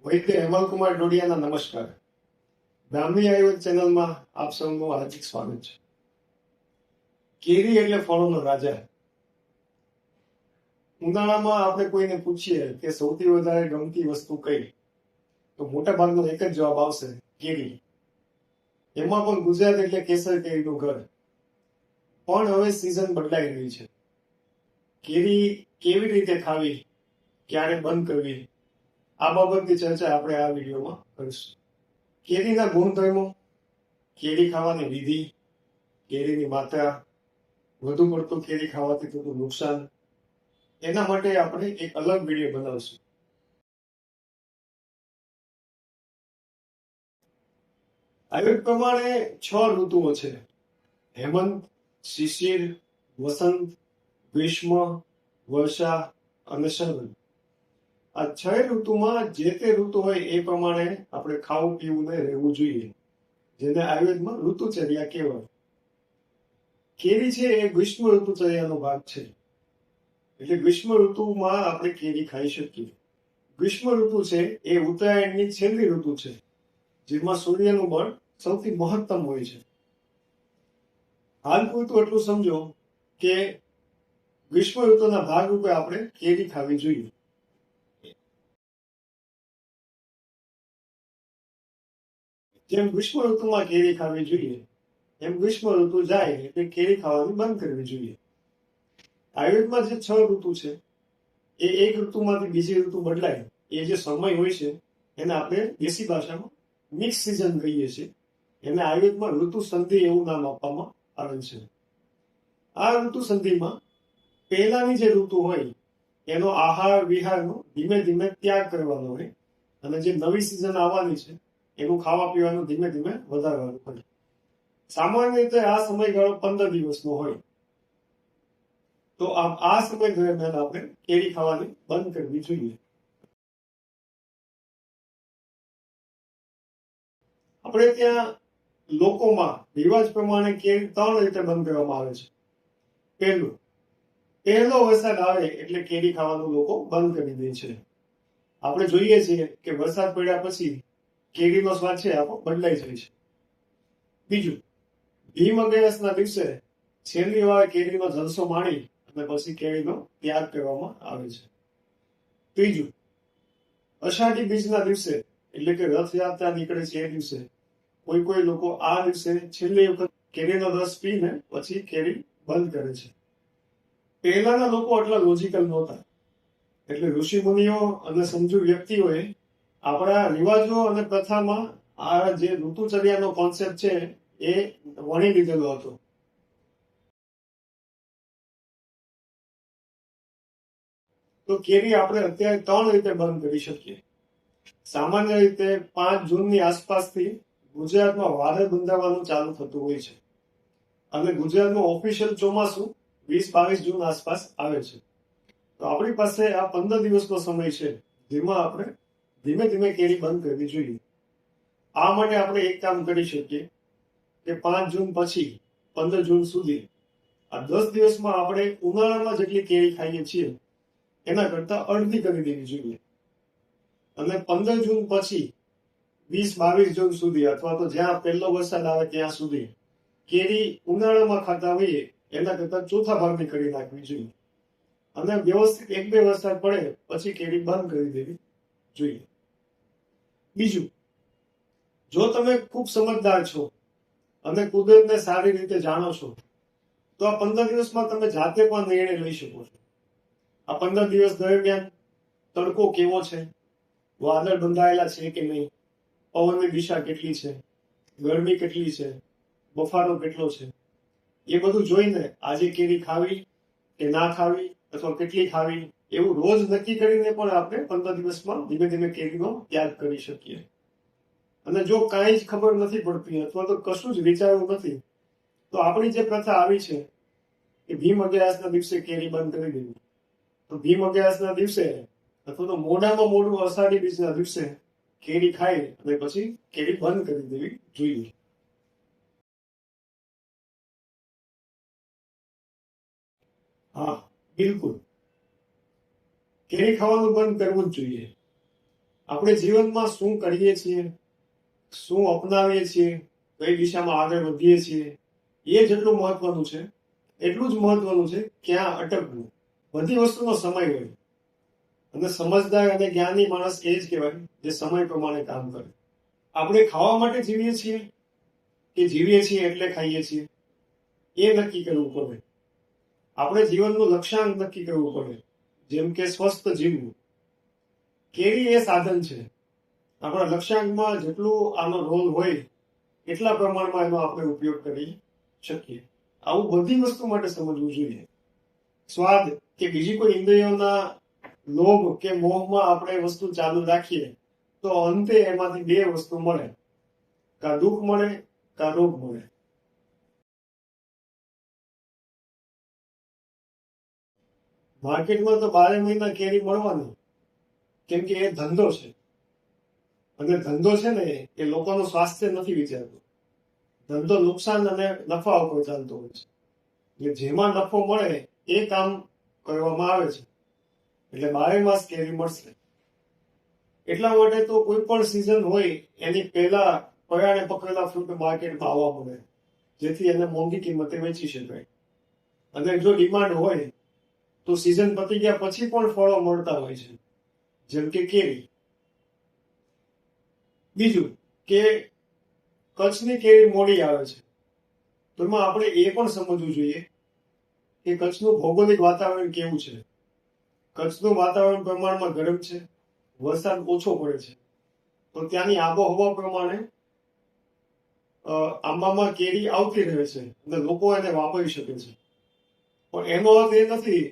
વૈદ્ય હેમલકુમાર ડોડિયાના નમસ્કાર. બ્રાહ્મી આયુર્વેદ ચેનલમાં આપ સૌનું હાર્દિક સ્વાગત છે. કેરી એટલે ફળોનો રાજા. ઉનાળામાં આપણે કોઈને પૂછીએ કે સૌથી વધારે ગમતી વસ્તુ કઈ, તો મોટા ભાગનો એક જ જવાબ આવશે, કેરી. એમાં પણ ગુજરાત એટલે કેસર કેરીનું ઘર. પણ હવે સિઝન બદલાઈ રહી છે. કેરી કેવી રીતે ખાવી, ક્યારે બંધ કરવી, આ બાબતની ચર્ચા આપણે આ વિડીયોમાં કરીશું. કેરીના ગુણધર્મો, કેરી ખાવાની વિધિ, કેરીની માત્રા, વધુ પડતું કેરી ખાવાથી થતું નુકસાન, એના માટે આપણે એક અલગ વિડીયો બનાવશું. આયુર્વેદ પ્રમાણે 6 ઋતુઓ છે: હેમંત, શિશિર, વસંત, ગ્રીષ્મ, વર્ષા અને શરદ. આ 6 ઋતુમાં જે તે ઋતુ હોય એ પ્રમાણે આપણે ખાવું પીવું ને રહેવું જોઈએ, જેને આયુર્વેદમાં ઋતુચર્યા કહેવાય. કેરી છે એ ગ્રીષ્મ ઋતુચર્યાનો ભાગ છે. એટલે ગ્રીષ્મ ઋતુમાં આપણે કેરી ખાઈ શકીએ. ગ્રીષ્મ ઋતુ છે એ ઉત્તરાયણની છેલ્લી ઋતુ છે, જેમાં સૂર્યનું બળ સૌથી મહત્તમ હોય છે. હાલ પૂરતું એટલું સમજો કે ગ્રીષ્મ ઋતુના ભાગરૂપે આપણે કેરી ખાવી જોઈએ. જેમ ગ્રીષ્મ ઋતુમાં કેરી ખાવી જોઈએ, એમ ગ્રીષ્મ ઋતુ જાય એટલે કેરી ખાવાનું બંધ કરવી જોઈએ. આયુર્વેદમાં જે 6 ઋતુ છે એ એક ઋતુમાંથી બીજી ઋતુ બદલાય એ જે સમય હોય છે એને આપણે દેશી ભાષામાં મિક્સ સિઝન કહીએ છીએ. એને આયુર્વેદમાં ઋતુ સંધિ એવું નામ આપવામાં આવે છે. આ ઋતુ સંધિમાં પહેલાની જે ઋતુ હોય એનો આહાર વિહારનો ધીમે ધીમે ત્યાગ કરવાનો હોય, અને જે નવી સિઝન આવવાની છે એનું ખાવા પીવાનું ધીમે ધીમે વધારવાનું હોય. સામાન્ય રીતે આ સમયગાળો 15 દિવસનો હોય. તો આ સમય દરમિયાન આપણે કેરી ખાવાની બંધ કરવી જોઈએ. આપણે ત્યાં લોકોમાં રિવાજ પ્રમાણે કેરી 3 રીતે બંધ કરવામાં આવે છે. પહેલો વરસાદ આવે એટલે કેરી ખાવાનું લોકો બંધ કરી દે છે. આપણે જોઈએ છીએ કે વરસાદ પડ્યા પછી કેરીનો સ્વાદ છે આપણો બદલાઈ જાય છે. બીજું, ભીમ અગિયારસના દિવસે છેલ્લી વાર કેરીનો જલસો માણી અને પછી કેરીનો ત્યાગ કરવામાં આવે છે. ત્રીજું, અષાઢી બીજના દિવસે એટલે કે રથયાત્રા નીકળે છે એ દિવસે કોઈ લોકો આ દિવસે છેલ્લી વખત કેરીનો રસ પીને પછી કેરી બંધ કરે છે. પહેલાના લોકો એટલા લોજિકલ નહોતા, એટલે ઋષિ મુનિઓ અને સમજુ વ્યક્તિઓએ આપણા રિવાજો અને પ્રથામાં આ જે ઋતુચર્યાનો કોન્સેપ્ટ છે એ વણી લીધેલો હતો. તો કેરી આપણે અત્યારે 3 રીતે બંધ કરી શકીએ. સામાન્ય રીતે 5 જૂનની આસપાસથી ગુજરાતમાં વાદળ બંધાવાનું ચાલુ થતું હોય છે, અને ગુજરાતનું ઓફિશિયલ ચોમાસું 20-22 જૂન આસપાસ આવે છે. તો આપણી પાસે આ 15 દિવસનો સમય છે, જેમાં આપણે ધીમે ધીમે કેરી બંધ કરવી જોઈએ. આ માટે આપણે એક કામ કરી શકીએ કે 5 જૂન પછી 15 જૂન સુધી આ 10 દિવસમાં આપણે ઉનાળામાં જેટલી કેરી ખાઈએ છીએ એના કરતા અડધી કરી દેવી જોઈએ. અને 15 જૂન પછી 20-22 જૂન સુધી, અથવા તો જ્યાં પહેલો વરસાદ આવે ત્યાં સુધી કેરી ઉનાળામાં ખાતા હોઈએ એના કરતા ચોથા ભાગની કરી નાખવી જોઈએ. અને વ્યવસ્થિત 1-2 વરસાદ પડે પછી કેરી બંધ કરી દેવી જોઈએ. બીજું, જો તમે ખૂબ સમજદાર છો અને કુદરતને સારી રીતે જાણો છો તો આ 15 દિવસમાં તમે જાતે પણ નિર્ણય લઈ શકો છો. આ 15 દિવસ દરમિયાન તડકો કેવો છે, વાદળ બંધાયેલા છે કે નહીં, પવનની દિશા કેટલી છે, ગરમી કેટલી છે, બફારો કેટલો છે, એ બધું જોઈને આજે કેરી ખાવી કે ના ખાવી અથવા કેટલી ખાવી એવું રોજ નક્કી કરીને પણ આપણે 15 દિવસમાં ધીમે ધીમે કેરીનો ત્યાગ કરી શકીએ. અને જો કાંઈ જ ખબર નથી પડતી અથવા તો કશું જ વિચારવું નથી, તો આપણી જે પ્રથા આવી છે કે ભીમ અગિયારસના દિવસે કેરી બંધ કરી દેવી, તો ભીમ અગિયારસના દિવસે અથવા તો મોડામાં મોડું અષાઢી બીજના દિવસે કેરી ખાઈ અને પછી કેરી બંધ કરી દેવી જોઈએ. હા, બિલકુલ કેરી ખાવાનું બંધ કરવું જ જોઈએ. આપણે જીવનમાં શું કરીએ છીએ, શું અપનાવીએ છીએ, કઈ દિશામાં આગળ વધીએ છીએ, એ જેટલું મહત્વનું છે એટલું જ મહત્વનું છે ક્યાં અટકવું. બધી વસ્તુનો સમય હોય અને સમજદાર અને જ્ઞાની માણસ એ જ કહેવાય જે સમય પ્રમાણે કામ કરે. આપણે ખાવા માટે જીવીએ છીએ કે જીવીએ છીએ એટલે ખાઈએ છીએ, એ નક્કી કરવું પડે. આપણે જીવનનું લક્ષ્યાંક નક્કી કરવું પડે, જેમ કે સ્વસ્થ જીવવું. કેરી એ સાધન છે. આપણા લક્ષ્યાંકમાં જેટલું આનો રોલ હોય એટલા પ્રમાણમાં એનો આપણે ઉપયોગ કરી શકીએ. આવું બધી વસ્તુ માટે સમજવું જોઈએ. સ્વાદ કે બીજી કોઈ ઇન્દ્રિયોના લોભ કે મોહમાં આપણે વસ્તુ ચાલુ રાખીએ તો અંતે એમાંથી બે વસ્તુ મળે, કાં દુઃખ મળે કાં રોગ મળે. માર્કેટમાં તો 12 મહિના કેરી મળવાની, કેમ કે એ ધંધો છે. અને ધંધો છે ને એ લોકોનું સ્વાસ્થ્ય નથી વિચારતો. ધંધો નુકસાન અને નફા ઉપર ચાલતો હોય છે. એટલે જેમાં નફો મળે એ કામ કરવામાં આવે છે. એટલે 12 માસ કેરી મળશે. એટલા માટે તો કોઈ પણ સિઝન હોય એની પહેલા પરાણે પકવેલા ફ્રૂટ માર્કેટમાં આવવા મળે, જેથી એને મોંઘી કિંમતે વેચી શકાય. અને જો ડિમાન્ડ હોય તો સિઝન પતી ગયા પછી પણ ફળો મળતા હોય છે, જેમ કે કેરી. બીજું કે કચ્છની કેરી મોડી આવે છે, તો એમાં આપણે એ પણ સમજવું જોઈએ કે કચ્છનું ભૌગોલિક વાતાવરણ કેવું છે. કચ્છનું વાતાવરણ પ્રમાણમાં ગરમ છે, વરસાદ ઓછો પડે છે, તો ત્યાંની આબોહવા પ્રમાણે આંબામાં કેરી આવતી રહે છે અને લોકો એને વાપરી શકે છે. પણ એનો અર્થ એ નથી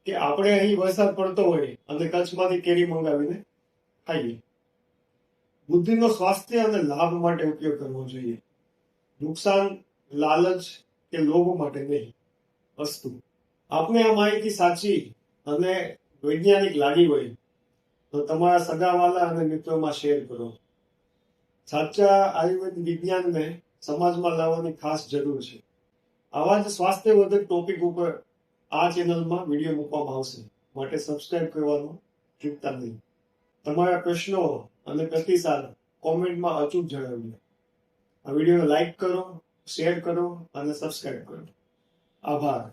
કે આપણે અહીં વરસાદ પડતો હોય અને કચ્છમાંથી કેરી મંગાવીને ખાઈએ. બુદ્ધિનો સ્વાસ્થ્ય અને લાભ માટે ઉપયોગ કરવો જોઈએ, નુકસાન, લાલચ કે લોભ માટે નહીં. અસ્તુ. આપને આ માહિતી સાચી અને વૈજ્ઞાનિક લાગી હોય તો તમારા સગાવાલા અને મિત્રોમાં શેર કરો. સાચા આયુર્વેદ વિજ્ઞાનને સમાજમાં લાવવાની ખાસ જરૂર છે. આવા જ સ્વાસ્થ્યવર્ધક ટોપિક ઉપર આ ચેનલમાં વિડીયો મૂકવામાં આવશે, માટે સબસ્ક્રાઇબ કરવાનું ચૂકતા નહીં. તમારા પ્રશ્નો અને પ્રતિસાદ કોમેન્ટમાં અચૂક જણાવજો. આ વિડીયોને લાઈક કરો, શેર કરો અને સબસ્ક્રાઇબ કરો. આભાર.